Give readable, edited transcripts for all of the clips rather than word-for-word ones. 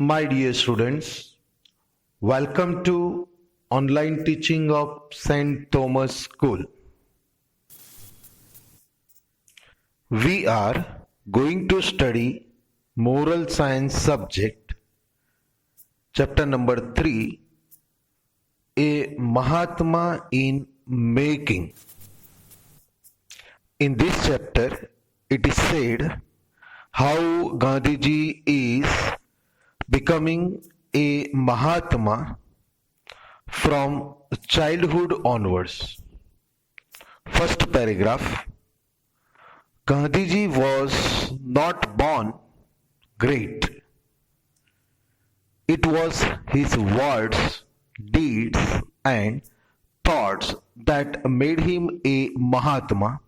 My dear students, welcome to online teaching of St. Thomas School. We are going to study moral science subject, chapter number 3, A Mahatma in Making. In this chapter, it is said how Gandhiji is becoming a Mahatma from childhood onwards. First paragraph. Gandhiji was not born great. It was his words, deeds, and thoughts that made him a Mahatma.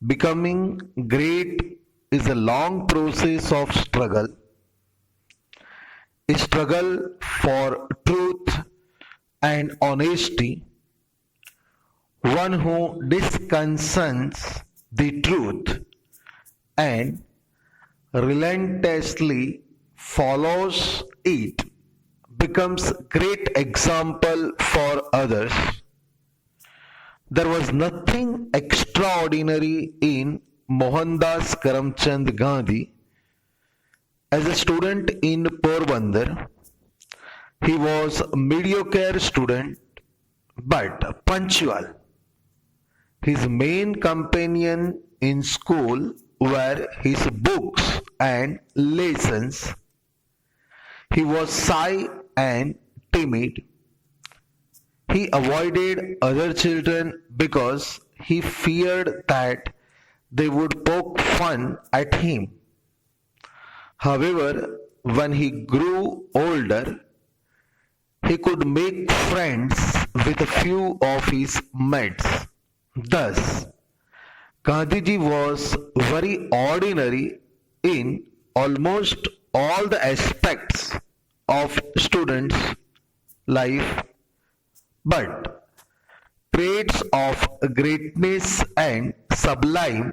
Becoming great is a long process of struggle. A struggle for truth and honesty. One who disconcerts the truth and relentlessly follows it becomes great example for others. There was nothing extraordinary in Mohandas Karamchand Gandhi. As a student in Porbandar, he was a mediocre student but punctual. His main companion in school were his books and lessons. He was shy and timid. He avoided other children because he feared that they would poke fun at him. However, when he grew older, he could make friends with a few of his mates. Thus, Gandhiji was very ordinary in almost all the aspects of students' life, but traits of greatness and sublime,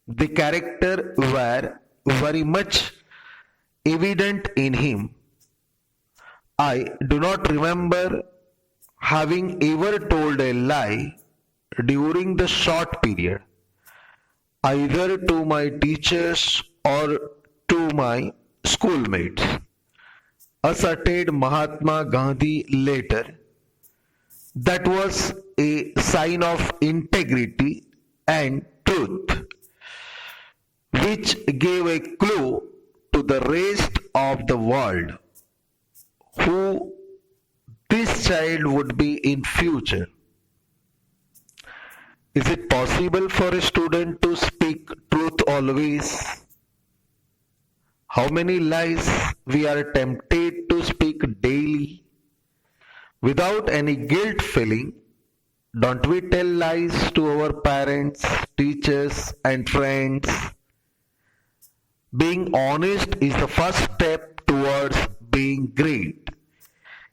the character were very much evident in him. I do not remember having ever told a lie during the short period, either to my teachers or to my schoolmates, asserted Mahatma Gandhi later. That was a sign of integrity and truth, which gave a clue to the rest of the world who this child would be in future. Is it possible for a student to speak truth always? How many lies we are tempted to speak daily without any guilt feeling? Don't we tell lies to our parents, teachers, and friends? Being honest is the first step towards being great.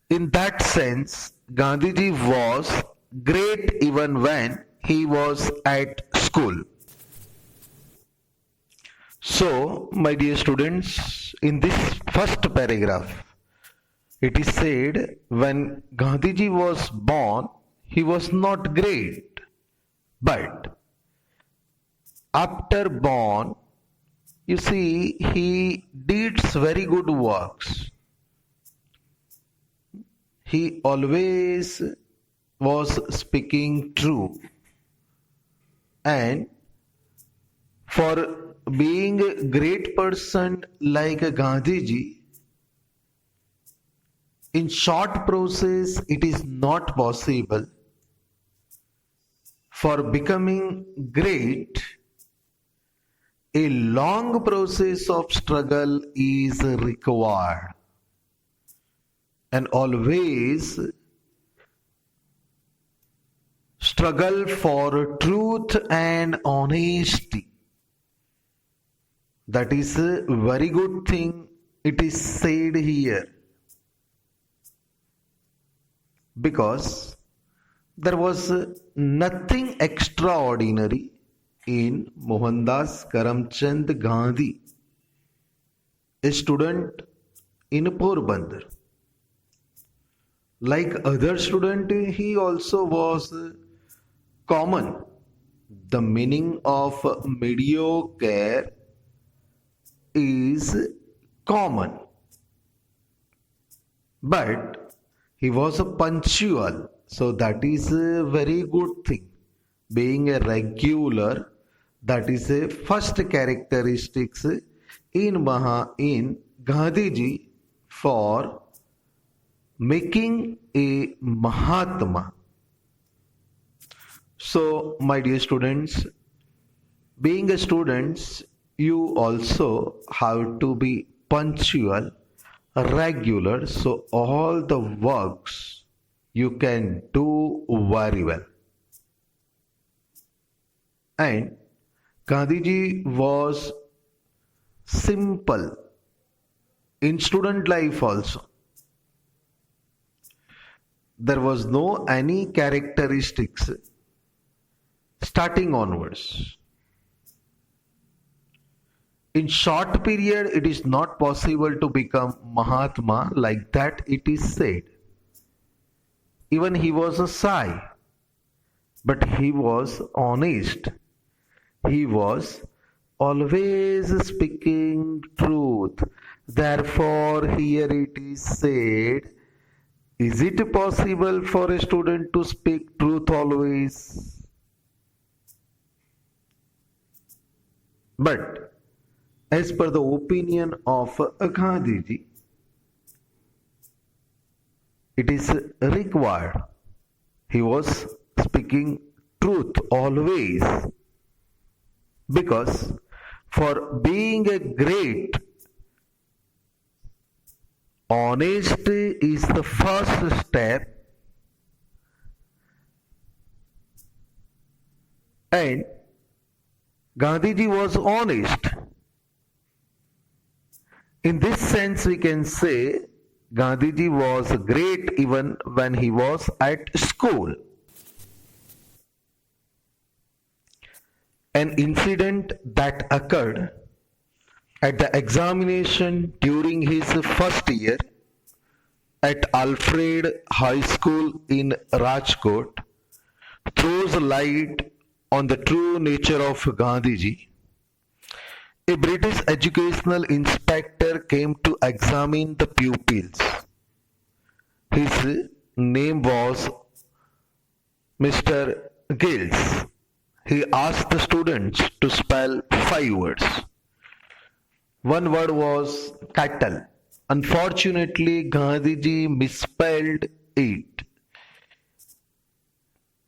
In that sense, Gandhiji was great even when he was at school. So, my dear students, in this first paragraph, it is said when Gandhiji was born, he was not great. But after born, you see, he did very good works. He always was speaking true. And for being a great person like Gandhiji, in short process it is not possible. For becoming great, a long process of struggle is required. And always struggle for truth and honesty. That is a very good thing. It is said here. Because there was nothing extraordinary in Mohandas Karamchand Gandhi. a student in Porbandar. Like other student, he also was common. The meaning of mediocre is common, but he was a punctual, so that is a very good thing. Being a regular, that is a first characteristics in Gandhiji for making a Mahatma. So, my dear students, being a student, you also have to be punctual, regular, so all the works you can do very well. And Gandhiji was simple in student life also. There was no any characteristics starting onwards. In short period, it is not possible to become Mahatma like that it is said. Even he was a Sai, but he was honest. He was always speaking truth. Therefore, here it is said, is it possible for a student to speak truth always? But as per the opinion of Gandhiji, it is required. He was speaking truth always, because for being a great, honesty is the first step, and Gandhiji was honest. In this sense, we can say Gandhiji was great even when he was at school. An incident that occurred at the examination during his first year at Alfred High School in Rajkot throws light on the true nature of Gandhiji. A British educational inspector came to examine the pupils. His name was Mr. Giles. He asked the students to spell 5 words. One word was cattle. Unfortunately, Gandhiji misspelled it.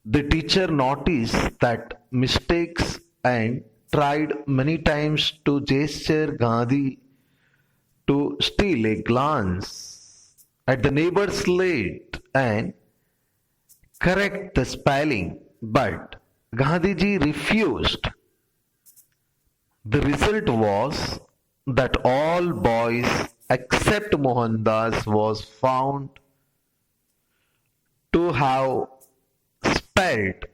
The teacher noticed that mistakes and tried many times to gesture Gandhi to steal a glance at the neighbor's slate and correct the spelling, but Gandhiji refused. The result was that all boys except Mohandas was found to have spelled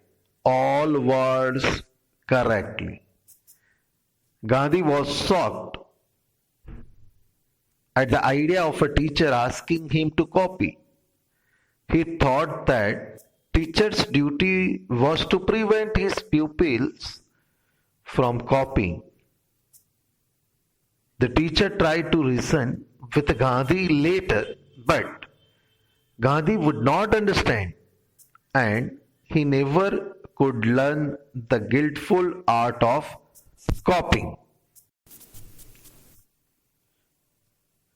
all words correctly. Gandhi was shocked at the idea of a teacher asking him to copy. He thought that teacher's duty was to prevent his pupils from copying. The teacher tried to reason with Gandhi later, but Gandhi would not understand, and he never could learn the guiltful art of copying.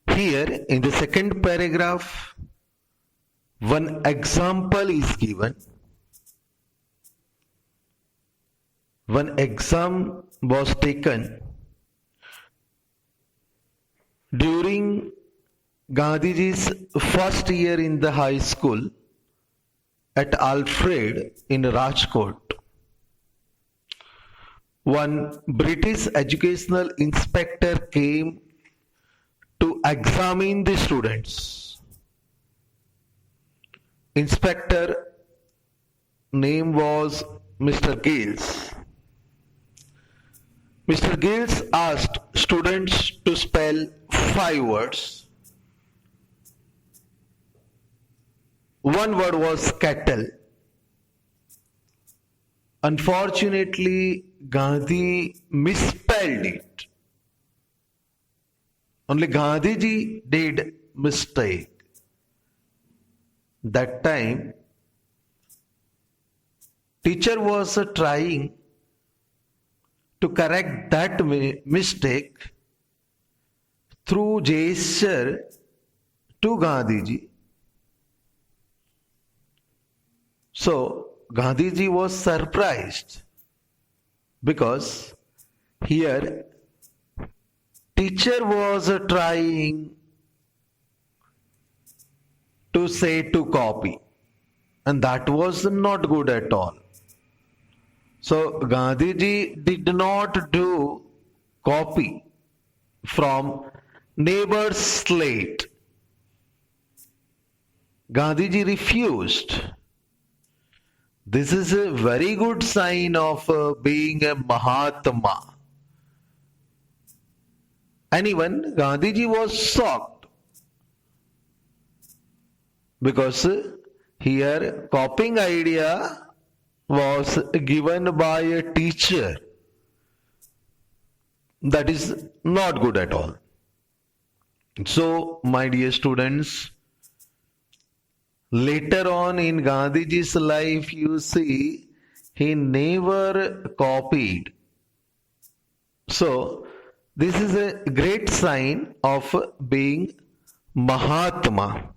Here in the second paragraph, one example is given. One exam was taken during Gandhiji's first year in the high school at Alfred in Rajkot. One British educational inspector came to examine the students. Inspector name was Mr. Giles. Mr. Giles asked students to spell 5 words. One word was kettle. Unfortunately, Gandhi misspelled it. Only Gandhiji did mistake. That time, teacher was trying to correct that mistake through gesture to Gandhiji. So Gandhiji was surprised because here teacher was trying to say to copy, and that was not good at all. So Gandhiji did not do copy from neighbor's slate. Gandhiji refused. This is a very good sign of being a Mahatma. And even Gandhiji was shocked because here copying idea was given by a teacher. That is not good at all. So, my dear students, later on in Gandhiji's life, you see, he never copied. So, this is a great sign of being Mahatma.